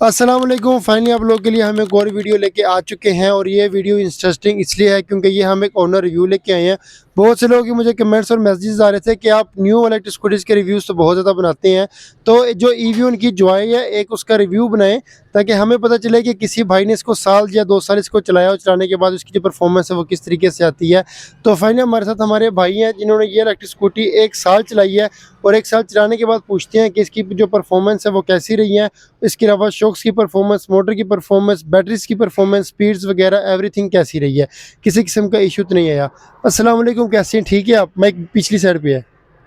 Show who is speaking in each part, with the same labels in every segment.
Speaker 1: अस्सलाम वालेकुम। फाइनली आप लोगों के लिए हम एक और वीडियो लेके आ चुके हैं और ये वीडियो इंटरेस्टिंग इसलिए है क्योंकि ये हम एक ओनर रिव्यू लेके आए हैं। बहुत से लोगों के मुझे कमेंट्स और मैसेजेस आ रहे थे कि आप न्यू इलेक्ट्रिक स्कूटीज़ के रिव्यूज़ तो बहुत ज़्यादा बनाते हैं, तो जो ईवी उनकी जॉय है एक उसका रिव्यू बनाएं ताकि हमें पता चले कि किसी भाई ने इसको साल या 2 साल इसको चलाया और चलाने के बाद उसकी जो परफॉर्मेंस है वो किस तरीके से आती है। तो फाइनली हमारे साथ हमारे भाई हैं जिन्होंने ये इलेक्ट्रिक स्कूटी 1 साल चलाई है और 1 साल चलाने के बाद पूछते हैं कि इसकी जो परफॉर्मेंस है वो कैसी रही है। इसके अलावा शॉक्स की परफॉर्मेंस, मोटर की परफॉर्मेंस, बैटरीज की परफॉर्मेंस, स्पीड्स वगैरह एवरीथिंग कैसी रही है, किसी किस्म का इशू तो नहीं आया। अस्सलाम वालेकुम, कैसे हैं? ठीक है आप? माइक पिछली साइड पे है।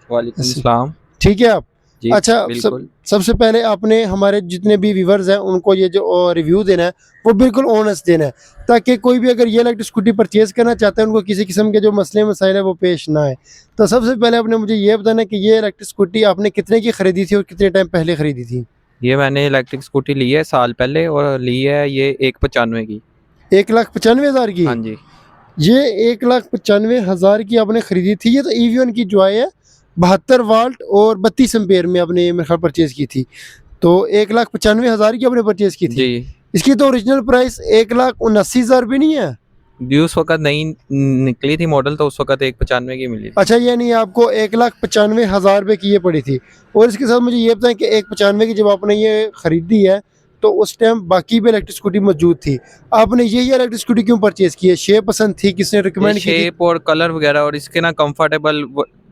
Speaker 2: वालेकुम सलाम।
Speaker 1: ठीक है आप?
Speaker 2: जी
Speaker 1: अच्छा,
Speaker 2: बिल्कुल।
Speaker 1: सबसे पहले आपने हमारे जितने भी व्यूवर्स हैं उनको ये जो रिव्यू देना है वो बिल्कुल ऑनेस्ट देना है ताकि कोई भी अगर ये इलेक्ट्रिक स्कूटी परचेज करना चाहता है उनको किसी किस्म के जो मसले मसाइल है वो पेश ना आए। तो सबसे पहले आपने मुझे ये बताना है कि ये इलेक्ट्रिक स्कूटी आपने कितने की खरीदी थी और कितने टाइम पहले खरीदी थी?
Speaker 2: ये मैंने इलेक्ट्रिक स्कूटी ली है साल पहले और ली है ये 195 की।
Speaker 1: 1,95,000 की?
Speaker 2: हाँ जी।
Speaker 1: ये 1,95,000 की आपने खरीदी थी। ये तो ईवी की जॉय है, 72 वाल्ट और 32 एम्पेयर में आपने मेरे ख्याल परचेज की थी। तो 1,95,000 की आपने परचेज की थी।
Speaker 2: जी।
Speaker 1: इसकी तो ओरिजिनल प्राइस 1,79,000 भी नहीं है।
Speaker 2: जी उस वक्त नई निकली थी मॉडल, तो उस वक्त 195 की मिली थी।
Speaker 1: अच्छा, ये नहीं, आपको 1,95,000 रुपये की ये पड़ी थी। और इसके साथ मुझे ये बताएं कि 1,95 की जब आपने ये खरीदी है तो उस टाइम बाकी भी इलेक्ट्रिक स्कूटी मौजूद थी, आपने यही इलेक्ट्रिक स्कूटी क्यों परचेज की है? शेप पसंद थी, किसने रिकमेंड की थी?
Speaker 2: शेप और कलर वगैरह और इसके ना कंफर्टेबल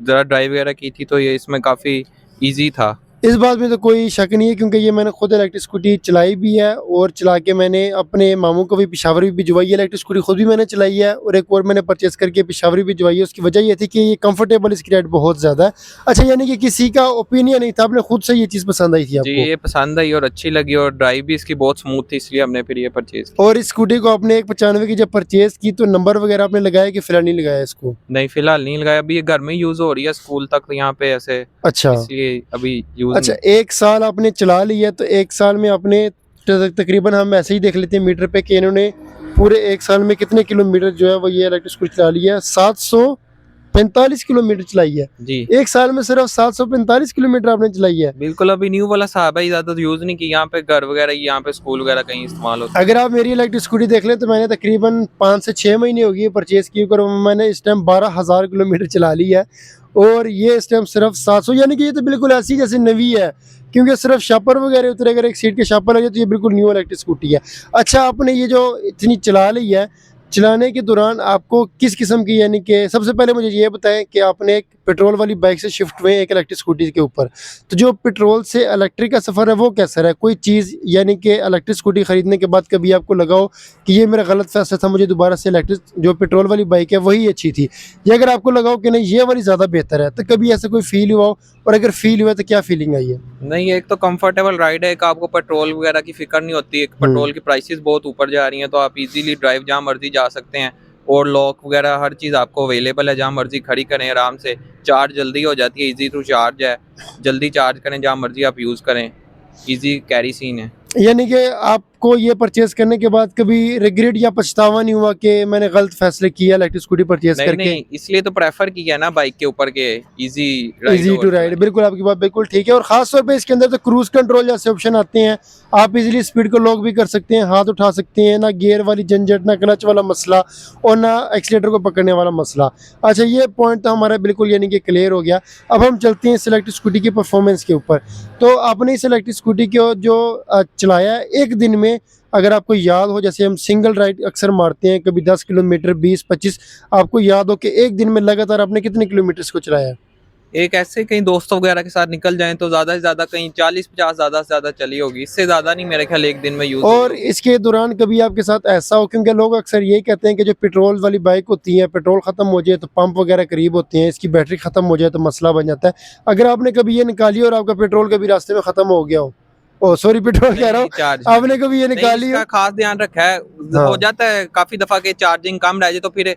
Speaker 2: ज़रा ड्राइव वगैरह की थी, तो ये इसमें काफ़ी इजी था।
Speaker 1: इस बात में तो कोई शक नहीं है क्योंकि ये मैंने खुद इलेक्ट्रिक स्कूटी चलाई भी है और चला के मैंने अपने मामू को भी पेशावर भी भिजवाई है। इलेक्ट्रिक स्कूटी खुद भी मैंने चलाई है और एक और मैंने परचेस करके पेशावरी भी भिजवाई है। उसकी वजह ये थी कि ये कंफर्टेबल, इसकी रेट बहुत ज़्यादा है। अच्छा, यानी कि किसी का ओपिनियन नहीं था, आपने खुद से ये चीज़ पसंद आई थी
Speaker 2: जी
Speaker 1: आपको?
Speaker 2: ये पसंद आई और अच्छी लगी और ड्राइव भी इसकी बहुत स्मूथ थी, इसलिए हमने फिर ये परचेज की।
Speaker 1: और इस स्कूटी को आपने 1,95 की जब परचेज की तो नंबर वगैरह आपने लगाया कि फिलहाल नहीं लगाया इसको?
Speaker 2: नहीं फिलहाल नहीं लगाया, अभी ये घर में यूज़ हो रही है, स्कूल तक यहाँ पे ऐसे,
Speaker 1: अच्छा।
Speaker 2: इसलिए अभी यूज़
Speaker 1: अच्छा,
Speaker 2: नहीं।
Speaker 1: 1 साल आपने चला लिया तो 1 साल में आपने तकरीबन, हम ऐसे ही देख लेते हैं मीटर पे कि इन्होंने पूरे 1 साल में कितने किलोमीटर जो है वो ये इलेक्ट्रिक स्कूटी चला लिया है? 745 किलोमीटर चलाई है।
Speaker 2: जी
Speaker 1: 1 साल में सिर्फ 745 किलोमीटर आपने चलाई है।
Speaker 2: बिल्कुल, अभी न्यू वाला साहब है, ज़्यादा तो यूज़ नहीं की, यहाँ पे घर वगैरह, यहाँ पे स्कूल वगैरह कहीं इस्तेमाल होता है।
Speaker 1: अगर आप मेरी इलेक्ट्रिक स्कूटी देख लें तो मैंने तकरीबन 5 से 6 महीने हो गई परचेज की और मैंने इस टाइम 12,000 किलोमीटर चला ली है और ये इस टाइम सिर्फ 700, यानी कि ये तो बिल्कुल ऐसी जैसे नवी है क्योंकि सिर्फ शापर वगैरह उतरे, अगर एक सीट के शापर लगे तो ये बिल्कुल न्यू इलेक्ट्रिक स्कूटी है। अच्छा, आपने ये जो इतनी चला ली है, चलाने के दौरान आपको किस किस्म की, यानी कि सबसे पहले मुझे ये बताएं कि आपने एक पेट्रोल वाली बाइक से शिफ्ट हुए एक इलेक्ट्रिक स्कूटी के ऊपर, तो जो पेट्रोल से इलेक्ट्रिक का सफ़र है वो कैसा है? कोई चीज़ यानी कि इलेक्ट्रिक स्कूटी ख़रीदने के बाद कभी आपको लगा हो कि ये मेरा गलत फैसला था, मुझे दोबारा से इलेक्ट्रिक जो पेट्रोल वाली बाइक है वही अच्छी थी, या अगर आपको लगा हो कि नहीं ये वाली ज़्यादा बेहतर है, तो कभी ऐसा कोई फील हुआ हो? और अगर फील हुआ तो क्या फीलिंग आई है?
Speaker 2: नहीं, एक तो कंफर्टेबल राइड है, एक आपको पेट्रोल वगैरह की फिक्र नहीं होती, एक पेट्रोल की प्राइसेस बहुत ऊपर जा रही हैं, तो आप इजीली ड्राइव जहाँ मर्जी जा सकते हैं और लॉक वगैरह हर चीज़ आपको अवेलेबल है, जहाँ मर्जी खड़ी करें आराम से, चार्ज जल्दी हो जाती है, इजी टू चार्ज है, जल्दी चार्ज करें जहाँ मर्जी आप यूज़ करें, इजी कैरी सीन है।
Speaker 1: यानी कि आपको ये परचेज करने के बाद कभी रिग्रेट या पछतावा नहीं हुआ कि मैंने गलत फैसले किया इलेक्ट्रिक स्कूटी परचेज
Speaker 2: नहीं
Speaker 1: करके?
Speaker 2: नहीं, इसलिए तो प्रेफर किया ना बाइक के ऊपर के easy ride
Speaker 1: easy to ride, बिल्कुल आपकी बात बिल्कुल ठीक है। और खास तौर पे इसके अंदर तो क्रूज कंट्रोल जैसे ऑप्शन आते हैं, आप इजीली स्पीड को लॉक भी कर सकते हैं, हाथ उठा सकते हैं, ना गियर वाली झंझट, ना क्लच वाला मसला और ना एक्सीलेटर को पकड़ने वाला मसला। अच्छा, ये पॉइंट तो हमारा बिल्कुल यानी कि क्लियर हो गया। अब हम चलते हैं इस इलेक्ट्रिक स्कूटी की परफॉर्मेंस के ऊपर। तो आपने इस इलेक्ट्रिक स्कूटी को जो चलाया है एक दिन में, अगर आपको याद हो, जैसे हम सिंगल राइड अक्सर मारते हैं, कभी 10 किलोमीटर, 20-25, आपको याद हो कि एक दिन में लगातार आपने कितने किलोमीटर को चलाया है?
Speaker 2: एक ऐसे कहीं दोस्तों वगैरह के साथ निकल जाएं तो ज़्यादा से ज़्यादा कहीं 40-50 ज़्यादा से ज़्यादा चली होगी, इससे ज़्यादा नहीं मेरे ख्याल एक दिन में यूज़
Speaker 1: और इसके दौरान कभी आपके साथ ऐसा हो, क्योंकि लोग अक्सर यही कहते हैं कि जो पेट्रोल वाली बाइक होती है, पेट्रोल ख़त्म हो जाए तो पंप वगैरह करीब होते हैं, इसकी बैटरी ख़त्म हो जाए तो मसला बन जाता है। अगर आपने कभी ये निकाली और आपका पेट्रोल कभी रास्ते में ख़त्म हो गया हो, ओ सॉरी पेट्रोल कह रहा हूँ,
Speaker 2: चार्ज
Speaker 1: आपने कभी ये निकाली हो?
Speaker 2: इसका खास ध्यान रखा है,
Speaker 1: हाँ।
Speaker 2: हो जाता है काफी दफा के चार्जिंग कम रह जाए तो फिर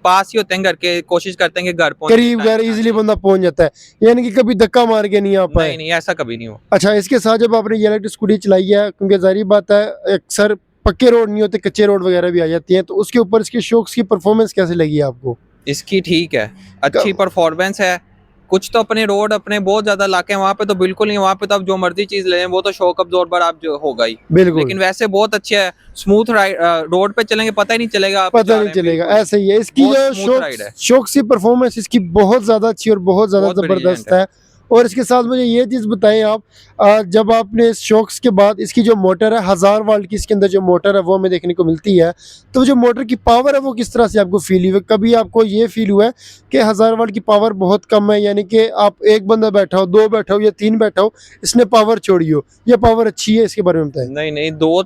Speaker 2: पास ही होते हैं घर के, कोशिश करते हैं कि घर पहुंचे
Speaker 1: करीब घर इजीली बंदा पहुंच जाता है, यानी कि कभी धक्का मार के नहीं आ पाए?
Speaker 2: नहीं नहीं, ऐसा कभी नहीं हो।
Speaker 1: अच्छा, इसके साथ जब आपने ये इलेक्ट्रिक स्कूटी चलाई है, क्योंकि जाहिर बात है अक्सर पक्के रोड नहीं होते, कच्चे रोड वगैरह भी आ जाती हैं, तो उसके ऊपर इसके शॉक्स की परफॉर्मेंस कैसे लगी आपको?
Speaker 2: इसकी ठीक है, अच्छी परफॉर्मेंस है, कुछ तो अपने रोड अपने बहुत ज्यादा इलाके हैं वहाँ पे तो बिल्कुल नहीं, वहाँ पे तो आप जो मर्जी चीज ले वो तो शॉक अब्जॉर्बर आप जो होगा ही।
Speaker 1: बिल्कुल
Speaker 2: लेकिन वैसे बहुत अच्छे है, स्मूथ राइड, रोड पे चलेंगे पता ही नहीं चलेगा आप
Speaker 1: पता नहीं चलेगा, ऐसे ही है इसकी
Speaker 2: बहुत
Speaker 1: जो
Speaker 2: स्मूथ राइड है।
Speaker 1: शौक सी परफॉर्मेंस इसकी बहुत ज्यादा अच्छी और बहुत ज्यादा
Speaker 2: बहुत
Speaker 1: जबरदस्त
Speaker 2: brilliant
Speaker 1: है। और इसके साथ मुझे ये चीज बताएं आप, जब आपने शॉक्स के बाद इसकी जो मोटर है 1000 वाट की, इसके अंदर जो मोटर है वो हमें देखने को मिलती है, तो जो मोटर की पावर है वो किस तरह से आपको फील हुई? कभी आपको ये फील हुआ है कि 1000 वाट की पावर बहुत कम है, यानी कि आप एक बंदा बैठा हो, दो बैठा हो या तीन बैठा हो, इसने पावर छोड़ी हो, या पावर अच्छी है? इसके बारे में बताएं।
Speaker 2: नहीं नहीं, दो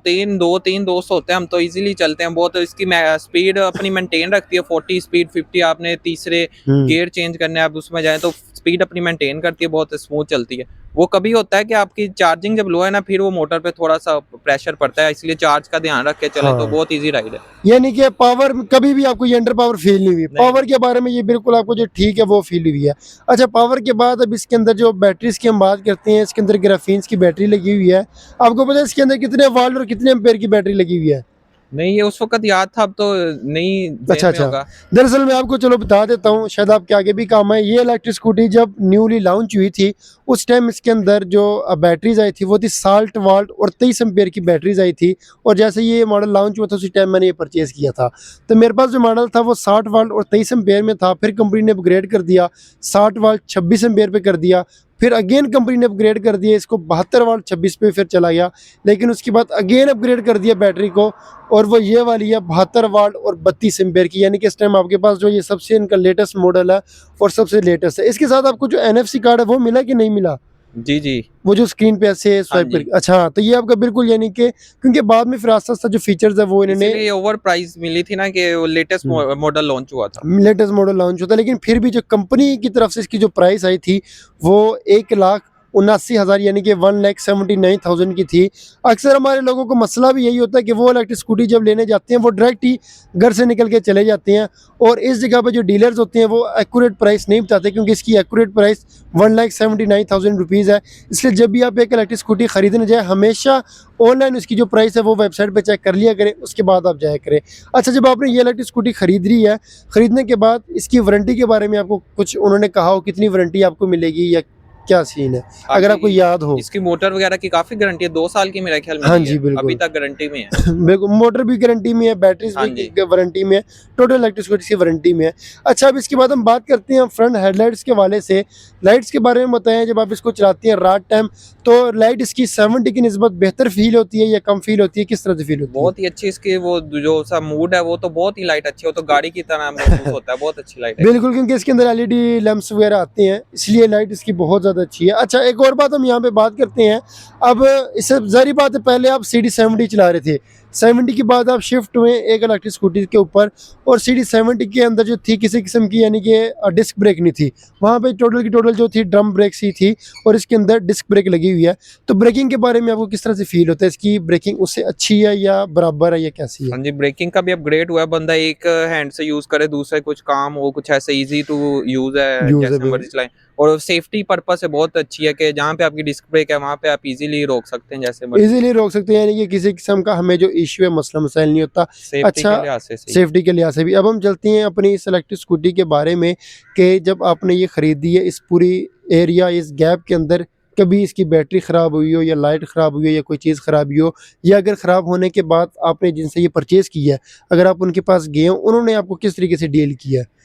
Speaker 2: तीन दोस्त होते हैं हम तो इजीली चलते हैं बहुत। इसकी स्पीड अपनी मेंटेन रखती है 40 स्पीड 50, आपने तीसरे गियर चेंज करने आप उसमें जाए तो स्पीड अपनी मेंटेन करती है, बहुत स्मूथ चलती है। वो कभी होता है कि आपकी चार्जिंग जब लो है ना, फिर वो मोटर पे थोड़ा सा प्रेशर पड़ता है, इसलिए चार्ज का ध्यान रख के चले तो
Speaker 1: हाँ।
Speaker 2: बहुत इजी राइड है।
Speaker 1: यानी कि पावर कभी भी आपको ये अंडर पावर फील नहीं हुई? पावर के बारे में ये बिल्कुल आपको जो ठीक है वो फील हुई है। अच्छा, पावर के बाद अब इसके अंदर जो बैटरीज की हम बात करते हैं, इसके अंदर ग्राफीन्स की बैटरी लगी हुई है। आपको पता है इसके अंदर कितने वाल्ट और कितने एम्पेयर की बैटरी लगी हुई है?
Speaker 2: नहीं, ये उस वक्त याद था, अब तो नहीं
Speaker 1: अच्छा
Speaker 2: जेब में होगा।
Speaker 1: दरअसल मैं आपको चलो बता देता हूँ, शायद आपके आगे भी काम है। ये इलेक्ट्रिक स्कूटी जब न्यूली लॉन्च हुई थी उस टाइम इसके अंदर जो बैटरीज आई थी वो थी 60 वाल्ट और 23 एम्पेयर की बैटरीज आई थी। और जैसे ये मॉडल लॉन्च हुआ था उसी टाइम मैंने ये परचेज किया था। तो मेरे पास जो मॉडल था वो 60 वाल्ट और 23 एम्पेयर में था। फिर कंपनी ने अपग्रेड कर दिया, 60 वाल्ट 26 एम्पेयर पे कर दिया। फिर अगेन कंपनी ने अपग्रेड कर दिया इसको, 72 वाल्ट 26 पे फिर चला गया। लेकिन उसके बाद अगेन अपग्रेड कर दिया बैटरी को, और वो ये वाली है 72 वाट और 32 एम्पेयर की। यानी कि इस टाइम आपके पास जो ये सबसे इनका लेटेस्ट मॉडल है और सबसे लेटेस्ट है। इसके साथ आपको जो NFC कार्ड है वो मिला कि नहीं मिला?
Speaker 2: जी जी,
Speaker 1: वो जो स्क्रीन पे ऐसे स्वाइप
Speaker 2: जी।
Speaker 1: करके, अच्छा तो ये आपका बिल्कुल, यानी कि क्योंकि बाद में फिर आस्ता आस्ता जो फीचर्स है वो इन्होंने,
Speaker 2: इसलिए ओवर प्राइस मिली थी ना कि वो लेटेस्ट मॉडल लॉन्च हुआ था।
Speaker 1: लेटेस्ट मॉडल लॉन्च होता है। लेकिन फिर भी जो कंपनी की तरफ से इसकी जो प्राइस आई थी वो 1,79,000 यानी कि 1,79,000 की थी। अक्सर हमारे लोगों को मसला भी यही होता है कि वो इलेक्ट्रिक स्कूटी जब लेने जाते हैं वो डायरेक्ट ही घर से निकल के चले जाते हैं, और इस जगह पे जो डीलर्स होते हैं वो एक्यूरेट प्राइस नहीं बताते, क्योंकि इसकी एक्यूरेट प्राइस 1,79,000 रुपीज़ है। इसलिए जब भी आप एक इलेक्ट्रिक स्कूटी खरीदने जाए हमेशा ऑनलाइन उसकी जो प्राइस है वो वेबसाइट पे चेक कर लिया करें, उसके बाद आप जाया करें। अच्छा, जब आपने ये इलेक्ट्रिक स्कूटी खरीद ली है, खरीदने के बाद इसकी वारंटी के बारे में आपको कुछ उन्होंने कहा हो, कितनी वारंटी आपको मिलेगी या क्या सीन है, अगर आपको याद हो?
Speaker 2: इसकी मोटर वगैरह की काफी गारंटी है, 2 साल की मेरे ख्याल में।
Speaker 1: हाँ जी, बिल्कुल।
Speaker 2: अभी तक गारंटी में है।
Speaker 1: बिल्कुल, मोटर भी गारंटी में है, बैटरीज
Speaker 2: हाँ
Speaker 1: भी वारंटी में है, टोटल इलेक्ट्रिक स्कूटी की वारंटी में है। अच्छा, अब इसके बाद हम बात करते हैं फ्रंट हेडलाइट्स के वाले से। लाइट्स के बारे में बताएं, जब आप इसको चलाते हैं रात टाइम तो लाइट इसकी 70 की निस्बत बेहतर फील होती है या कम फील होती है, किस तरह से फील होती है?
Speaker 2: बहुत ही अच्छी इसकी वो जो सा मूड है वो तो बहुत ही लाइट अच्छी हो, तो गाड़ी की तरह महसूस होता है, बहुत अच्छी लाइट है।
Speaker 1: बिल्कुल, क्योंकि इसके अंदर LED लैंप्स वगैरह आते हैं, इसलिए लाइट इसकी बहुत ज़्यादा अच्छी है। अच्छा, एक और बात हम यहाँ पे बात करते हैं। अब इससे ज़ाहिर बात है, पहले आप CD70 चला रहे थे, 70 के बाद आप शिफ्ट हुए एक इलेक्ट्रिक स्कूटी के ऊपर, और CD70 के अंदर जो थी किसी किस्म की, यानी कि डिस्क ब्रेक नहीं थी, वहाँ पे टोटल की टोटल जो थी ड्रम ब्रेक सी थी, और इसके अंदर डिस्क ब्रेक लगी हुई है। तो ब्रेकिंग के बारे में आपको किस तरह से फील होता है? इसकी ब्रेकिंग उससे अच्छी है या बराबर है या कैसी है?
Speaker 2: हाँ जी, ब्रेकिंग का भी अपग्रेड हुआ है, बंदा एक हैंड से यूज करे, दूसरे कुछ काम हो, कुछ ऐसे इजी टू यूज है, जैसे मर्जी चलाएं। और सेफ्टी पर्पस से बहुत अच्छी है कि जहाँ पे आपकी डिस्क ब्रेक है वहाँ पे आप इजीली रोक सकते हैं, जैसे मर्जी
Speaker 1: इजीली रोक सकते हैं, यानी कि किसी किस्म का हमें जो इश्यू है, मसला मसाइल नहीं होता।
Speaker 2: सेफ्टी
Speaker 1: अच्छा,
Speaker 2: के लिहाज से सही।
Speaker 1: सेफ्टी के लिहाज से भी। अब हम चलते हैं अपनी इस इलेक्ट्रिक स्कूटी के बारे में कि जब आपने ये ख़रीदी है, इस पूरी एरिया, इस गैप के अंदर कभी इसकी बैटरी ख़राब हुई हो या लाइट ख़राब हुई हो या कोई चीज़ ख़राब हुई हो, या अगर ख़राब होने के बाद आपने जिनसे ये परचेज़ की है, अगर आप उनके पास गए हो, उन्होंने आपको किस तरीके से डील किया है?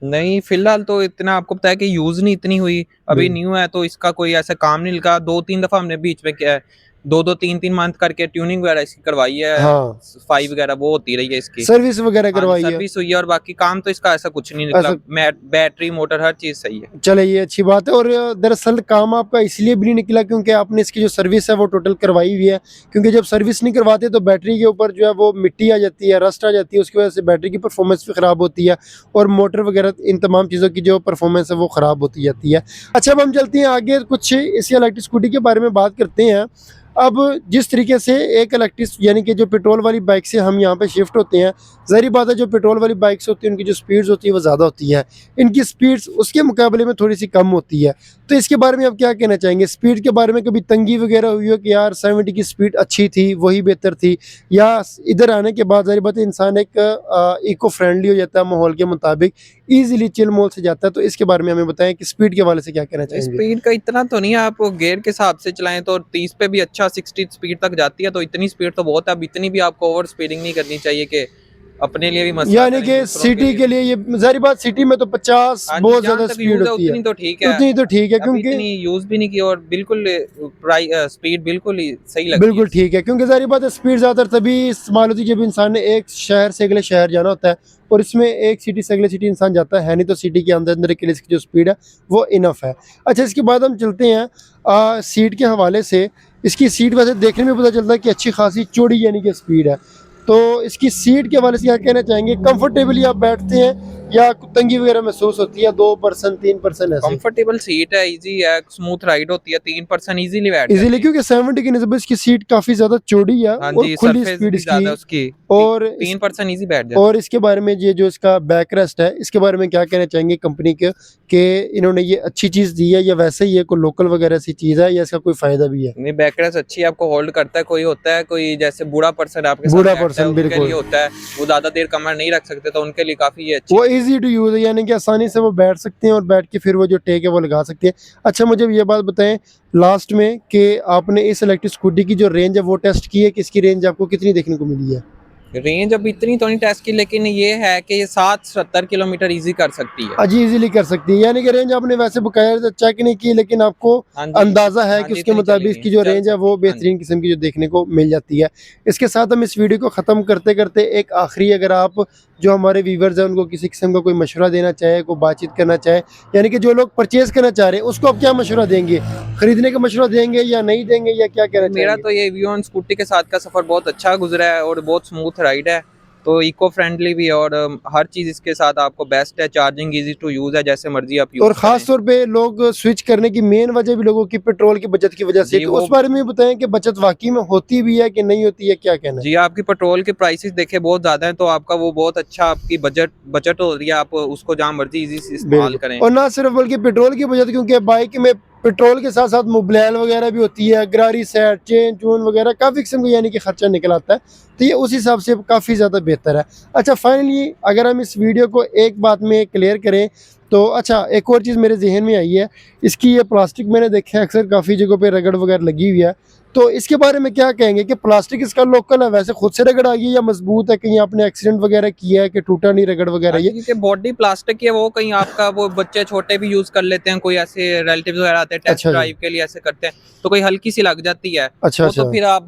Speaker 2: नहीं, फिलहाल तो इतना आपको पता है कि यूज नहीं इतनी हुई, अभी न्यू है तो इसका कोई ऐसा काम नहीं लगा। 2-3 दफा हमने बीच में क्या है, 2-2 3-3 मंथ करके ट्यूनिंग वगैरह इसकी करवाई है।
Speaker 1: हाँ,
Speaker 2: सफाई वगैरह वो होती रही है इसकी,
Speaker 1: सर्विस वगैरह करवाई है।
Speaker 2: सर्विस हुई है, और बाकी काम तो इसका ऐसा कुछ नहीं निकला। बैटरी मोटर हर चीज सही है।
Speaker 1: चले, ये अच्छी बात है। और दरअसल काम आपका इसलिए भी नहीं निकला क्योंकि आपने इसकी जो सर्विस है वो टोटल करवाई हुई है, क्योंकि जब सर्विस नहीं करवाते तो बैटरी के ऊपर जो है वो मिट्टी आ जाती है, रस्ट आ जाती है, उसकी वजह से बैटरी की परफॉर्मेंस भी ख़राब होती है, और मोटर वगैरह इन तमाम चीज़ों की जो परफॉर्मेंस है वो ख़राब होती जाती है। अच्छा, अब हम चलते हैं आगे, कुछ इसी इलेक्ट्रिक स्कूटी के बारे में बात करते हैं। अब जिस तरीके से एक इलेक्ट्रिक यानी कि जो पेट्रोल वाली बाइक से हम यहाँ पे शिफ्ट होते हैं, ज़ाहिर बात है जो पेट्रोल वाली बाइक्स होती हैं उनकी जो स्पीड्स होती है वो ज़्यादा होती है, इनकी स्पीड्स उसके मुकाबले में थोड़ी सी कम होती है। तो इसके बारे में आप क्या कहना चाहेंगे? स्पीड के बारे में कभी तंगी वगैरह हुई हो कि यार 70 की स्पीड अच्छी थी, वही बेहतर थी, या इधर आने के बाद ज़ाहिर बात है इंसान एक इको फ्रेंडली हो जाता है, माहौल के मुताबिक ईजिली चिल मोल से जाता है। तो इसके बारे में हमें बताएं कि स्पीड के हवाले से क्या कहना चाहेंगे?
Speaker 2: स्पीड का इतना तो नहीं है, आप गियर के हिसाब से चलाएं तो 30 पे भी अच्छा 60 स्पीड तक जाती है, तो इतनी स्पीड तो बहुत है। अब इतनी भी आपको ओवर स्पीडिंग नहीं करनी चाहिए कि अपने लिए भी मसला
Speaker 1: यानी
Speaker 2: करें,
Speaker 1: कि
Speaker 2: दूसरों
Speaker 1: सिटी के लिए ये ज़ाहिर बात, सिटी में तो 50
Speaker 2: हाँ जी,
Speaker 1: बहुत
Speaker 2: जहाँ
Speaker 1: ज़्यादा
Speaker 2: तक
Speaker 1: स्पीड
Speaker 2: यूज है
Speaker 1: होती है,
Speaker 2: उतनी तो ठीक है।
Speaker 1: उतनी तो ठीक है,
Speaker 2: अब
Speaker 1: क्योंकि
Speaker 2: इतनी यूज भी नहीं की और बिल्कुल स्पीड बिल्कुल ही सही लगती
Speaker 1: बिल्कुल
Speaker 2: है।
Speaker 1: ठीक है, क्योंकि ज़ाहिर बात है स्पीड ज़्यादातर तभी इस्तेमाल होती है जब इंसान ने एक शहर से अगले शहर जाना होता है, और इसमें एक सिटी से अगले सिटी इंसान जाता है नहीं, तो सिटी के अंदर अंदर के लिए इसकी जो स्पीड है वो इनफ है। अच्छा, इसके बाद हम चलते हैं सीट के हवाले से। इसकी सीट वैसे देखने में पता चलता है कि अच्छी खासी चौड़ी यानी कि स्पीड है, तो इसकी सीट के हवाले से क्या कहना चाहेंगे? कंफर्टेबली आप बैठते हैं या तंगी वगैरह महसूस होती है? 2% 3% ऐसे
Speaker 2: कंफर्टेबल सीट है, इजी है, स्मूथ राइड होती है, 3% इजीली बैठ
Speaker 1: इजीली,
Speaker 2: जाती है।
Speaker 1: क्योंकि 70 की निस्बत इसकी सीट काफ़ी ज़्यादा चौड़ी है
Speaker 2: हाँ
Speaker 1: और
Speaker 2: जी,
Speaker 1: खुली
Speaker 2: सरफेस
Speaker 1: स्पीड
Speaker 2: भी ज्यादा है
Speaker 1: इसकी।
Speaker 2: उसकी,
Speaker 1: और
Speaker 2: 3% इजी बैठ जाती
Speaker 1: और इसके बारे में ये जो इसका बैक रेस्ट है, इसके बारे में क्या कहना चाहेंगे कंपनी के कि इन्होंने ये अच्छी चीज़ दी है या वैसे ही है, कोई लोकल वगैरह सी चीज़ है या इसका कोई फ़ायदा भी है?
Speaker 2: है। नहीं, बैकरेस्ट अच्छी है, आपको होल्ड करता है। कोई होता है कोई जैसे बूढ़ा पर्सन आपके साथ
Speaker 1: बूढ़ा
Speaker 2: बैठता है,
Speaker 1: पर्सन
Speaker 2: उनके
Speaker 1: बिल्कुल,
Speaker 2: लिए होता है वो ज्यादा देर कमर नहीं रख सकते, तो उनके लिए काफी ये अच्छी
Speaker 1: वो इजी टू यूज़ है, यानी कि आसानी से वो बैठ सकते हैं और बैठ के फिर वो जो टेक है वो लगा सकते हैं। अच्छा, मुझे ये बात बताएं लास्ट में कि आपने इस इलेक्ट्रिक स्कूटी की जो रेंज है वो टेस्ट की है कि इसकी रेंज आपको कितनी देखने को मिली है?
Speaker 2: रेंज। अब इतनी तो नहीं टेस्ट की, लेकिन ये है कि ये 60-70 किलोमीटर इजी कर सकती है।
Speaker 1: जी इजीली कर सकती है, यानी कि रेंज आपने वैसे बकाया चेक नहीं की, लेकिन आपको
Speaker 2: हाँ जी,
Speaker 1: अंदाजा है
Speaker 2: हाँ
Speaker 1: कि
Speaker 2: जी,
Speaker 1: उसके
Speaker 2: इतनी
Speaker 1: मुताबिक
Speaker 2: चलेगी,
Speaker 1: इसकी जो
Speaker 2: चल
Speaker 1: रेंज है वो
Speaker 2: सकती है। हाँ जी।
Speaker 1: बेहतरीन किस्म की जो देखने को मिल जाती है। इसके साथ हम इस वीडियो को ख़त्म करते करते एक आखिरी, अगर आप जो हमारे व्यूवर्स हैं उनको किसी किस्म का कोई मशवरा देना चाहे, कोई बातचीत करना चाहे, यानी कि जो लोग परचेज करना चाह रहे हैं उसको आप क्या मशवरा देंगे? खरीदने का मशवरा देंगे या नहीं देंगे, या क्या कहना
Speaker 2: मेरा
Speaker 1: चाहेंगे?
Speaker 2: तो ये व्यू ऑन स्कूटी के साथ का सफर बहुत अच्छा गुजरा है और बहुत स्मूथ राइड है, तो इको फ्रेंडली भी है और हर चीज इसके साथ आपको बेस्ट है। चार्जिंग इजी टू यूज है, जैसे मर्जी आप
Speaker 1: और
Speaker 2: यूज
Speaker 1: ख़ास
Speaker 2: करें।
Speaker 1: तौर पे लोग स्विच करने की मेन वजह भी लोगों की पेट्रोल की बचत की वजह से,
Speaker 2: जी
Speaker 1: तो
Speaker 2: वो
Speaker 1: उस बारे में बताएं कि बचत वाकई में होती भी है कि नहीं होती है, क्या कहना है?
Speaker 2: जी, आपकी पेट्रोल के प्राइसेस देखे बहुत ज्यादा हैं, तो आपका वो बहुत अच्छा आपकी बजट हो रही है, आप उसको जहाँ मर्जी इजी से इस्तेमाल
Speaker 1: बिल्कुल,
Speaker 2: करें।
Speaker 1: और ना सिर्फ बल्कि पेट्रोल की बचत, क्योंकि बाइक में पेट्रोल के साथ साथ मोबिल वगैरह भी होती है, गरारी सेट, चेन चून वगैरह काफ़ी किस्म का यानी कि खर्चा निकल आता है, तो ये उस हिसाब से काफ़ी ज़्यादा बेहतर है। अच्छा, फाइनली अगर हम इस वीडियो को एक बात में क्लियर करें तो अच्छा, एक और चीज़ मेरे जहन में आई है, इसकी ये प्लास्टिक मैंने देखा है अक्सर काफ़ी जगहों पे रगड़ वगैरह लगी हुई है, तो इसके बारे में क्या कहेंगे कि प्लास्टिक इसका लोकल है, वैसे खुद से रगड़ आ गई या मजबूत है, कहीं आपने एक्सीडेंट वगैरह किया है कि टूटा नहीं रगड़ वगैरह ये?
Speaker 2: क्योंकि बॉडी प्लास्टिक की है, वो कहीं आपका वो बच्चे छोटे भी यूज कर लेते हैं, कोई ऐसे रिलेटिव्स वगैरह आते हैं टेस्ट
Speaker 1: अच्छा जी,
Speaker 2: ड्राइव के लिए ऐसे करते हैं, तो कोई हल्की सी लग जाती है,
Speaker 1: अच्छा
Speaker 2: वो तो
Speaker 1: अच्छा,
Speaker 2: फिर आप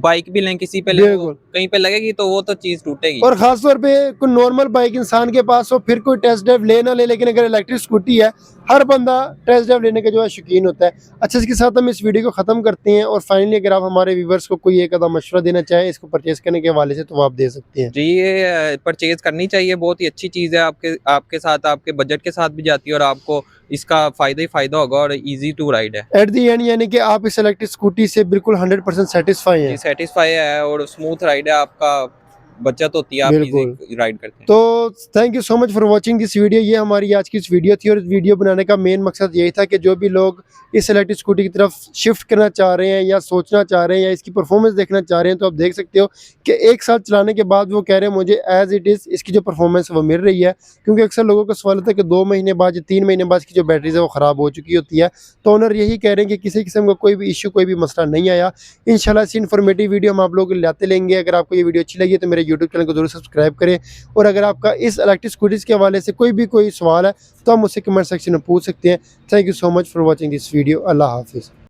Speaker 2: बाइक भी लें किसी पे लें, वो
Speaker 1: बिल्कुल।
Speaker 2: कहीं पे लगेगी तो वो तो चीज टूटेगी।
Speaker 1: और ख़ास तौर पे कोई नॉर्मल बाइक इंसान के पास हो, फिर कोई टेस्ट ड्राइव ले ना ले, लेकिन अगर इलेक्ट्रिक स्कूटी है हर बंदा टेस्ट ड्राइव लेने का जो है शौकीन होता है। अच्छा, इसके साथ हम इस वीडियो को ख़त्म करते हैं, और फाइनली अगर आप हमारे व्यूवर्स को कोई एक आधा मशवरा देना चाहें इसको परचेज करने के हवाले से, तो वो आप दे सकते हैं।
Speaker 2: जी, ये परचेज करनी चाहिए, बहुत ही अच्छी चीज़ है, आपके आपके साथ आपके बजट के साथ भी जाती है और आपको इसका फ़ायदा ही फ़ायदा होगा और इजी टू राइड है।
Speaker 1: एट दी एंड यानी कि आप इस इलेक्ट्रिक स्कूटी से बिल्कुल 100% सेटिस्फाई
Speaker 2: जी,
Speaker 1: हैं?
Speaker 2: सेटिस्फाई है और स्मूथ राइड है, आपका बचत होती है, आप
Speaker 1: बिल्कुल।
Speaker 2: इजी राइड करते हैं।
Speaker 1: तो thank you so much for watching this video. ये हमारी आज की इस वीडियो थी, और इस वीडियो बनाने का मेन मकसद यही था कि जो भी लोग इस इलेक्ट्रिक स्कूटी की तरफ शिफ्ट करना चाह रहे हैं या सोचना चाह रहे हैं या इसकी परफॉर्मेंस देखना चाह रहे हैं, तो आप देख सकते हो कि एक साल चलाने के बाद वो कह रहे हैं मुझे एज इट इज़ इसकी जो परफॉर्मेंस वो मिल रही है, क्योंकि अक्सर लोगों का सवाल होता है कि 2 महीने बाद या 3 महीने बाद इसकी जो बैटरीज है वो ख़राब हो चुकी होती है। तो ओनर यही कह रहे हैं कि किसी किस्म का कोई भी इशू, कोई भी मसला नहीं आया। इंशाल्लाह ऐसी इन्फॉर्मेटिव वीडियो हम आप लोगों के लिए लाते लेंगे। अगर आपको ये वीडियो अच्छी लगी तो मेरे यूट्यूब चैनल को जरूर सब्सक्राइब करें, और अगर आपका इस इलेक्ट्रिक स्कूटीज़ के हवाले से कोई सवाल है तो आप मुझसे कमेंट सेक्शन में पूछ सकते हैं। Thank you so much for watching this video. अल्लाह हाफिज़।